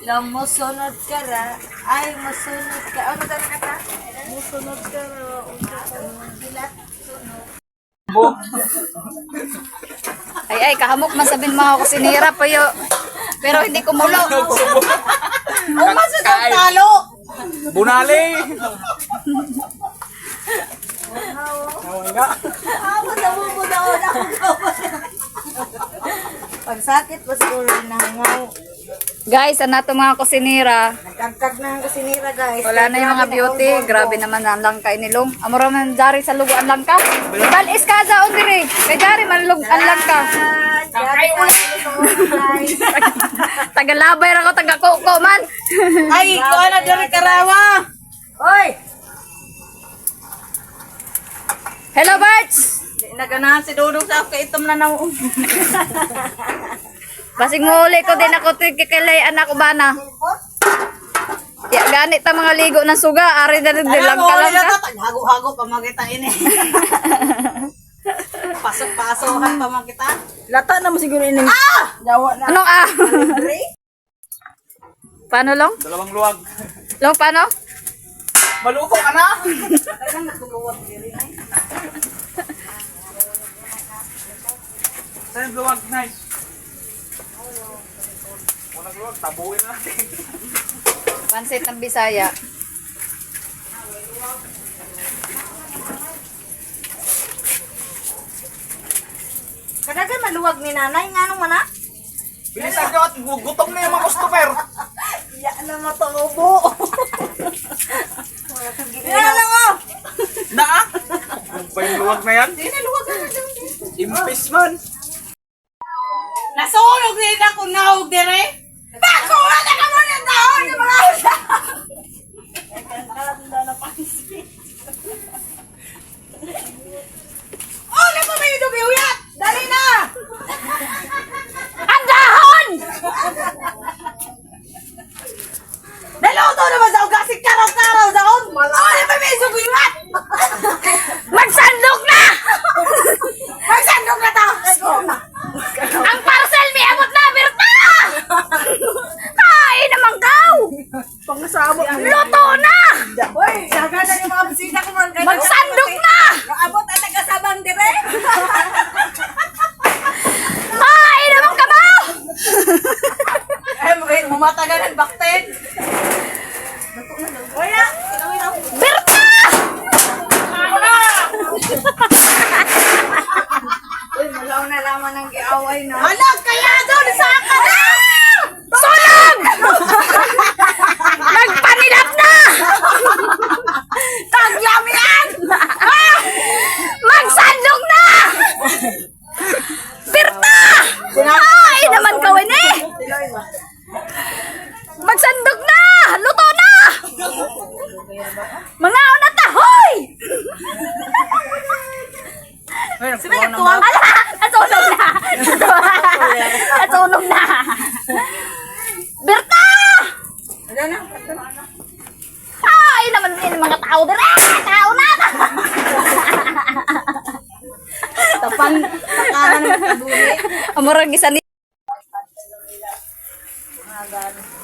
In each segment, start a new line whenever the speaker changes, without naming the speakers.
Lang musunod ka ra. Ay, musunod ka. Ano dali ka ta? Musunod ka ra. Gilat.
Ay, kahamok man sabihin mga kusinira pa yo. Pero hindi kumulo.
Umasod ang talo.
Bunali!
Ako na mo daw na pagsakit pa siguro na hangaw.
Guys, ano to mga kusinira?
Nagkagkag na ang kusinira, guys.
Wala na yung mga beauty. Grabe naman ang langka inilong. Amuro man dari sa lugo ang langka. Ibal iskaza on dire. Kay dari man lug ang langka. Tagalabay ra ko taga koko man.
Ay, ko na diri karawa. Oy,
Hello birds.
naganahan si Dudong sa kaitom na namo.
Basig muli ko din ako tikikilay anak ko bana. Ya ganit ta mga ligo ng suga, ari na din langka langka.
Hago-hago pa makita ini. Pasok-pasokan pa makita. Lata na mo siguro ini. Ah! Dawa na.
Anong Paano long?
Dalawang luwag.
Long paano?
Maluko ka na! Saan yung luwag? Nice. Unang luwag, tabuin na natin.
Pansit ng Bisaya.
Kadagan maluwag ni nanay nga nung mana.
Bilisan nyo at gutom na yung mga customer.
Ya na matubo. Yan lang oh.
Naa! Ano ba yung luwag na yan?
Di na luwag na.
Impis man.
Nasunog din ako naog dire. Bako na ka mo na taon ni mga usa. Oh, na pa may dugiyat. Dali na.
Ang dahon!
Naluto naman sa ugasig karaw-karaw daon. Oh, na pa may dugiyat.
Magsandok na!
Magsandok na ta.
Ang parcel may abot na, Berta! Ay, naman daw!
Pangasabot.
Luto na!
Hoy, daga na yung mga bisita ko man.
Magsandok na!
Abot ang nagasabang dire.
Ay, naman ka ba?
Eh, mumatagal ang bakten. Wala.
Berta!
Uy, malaw na laman ng giaway na. Hala, kaya doon sa akin na!
Sunog! Nagpanilap na!
Tagyam yan!
Magsandok na! Berta! Ay, naman gawin eh! Magsandok na! Luto na! Mga una tahoy!
Sabi nagtuwang.
Ala! Nasunog na! Nasunog na! Berta!
Wala na.
Ay, naman yung mga tao dire! Tao na!
Tapang takaran ng kaduli.
Amurag isa ni...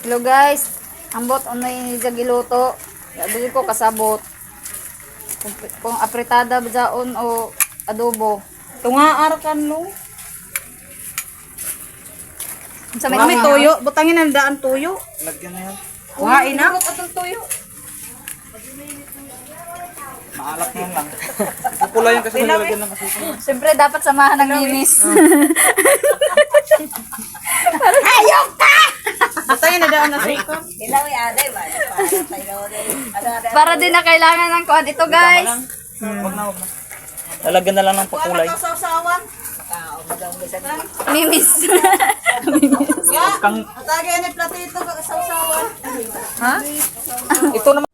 Hello guys, ambot unay sa giluto. Dili ko kasabot. Kung apritada ba dyaon o adobo.
Tungaar kan no.
Sa may
Kami tuyo, butangin ang daan tuyo.
Lagyan na yan.
Kuhain na. Atong tuyo.
Maalak mo lang. Pupula yan kasi nalagyan ng kasusun.
Siyempre dapat samahan ng linis.
Hayok ka! Butangin na daan na suka.
Para din na kailangan ng kuan ito guys.
Huwag na, huwag na. Lalagyan na lang ng pakulay.
Ano ka sausawan?
Mimis.
Ya, tagay ni platito ka sausawan.
Ha?
Ito naman.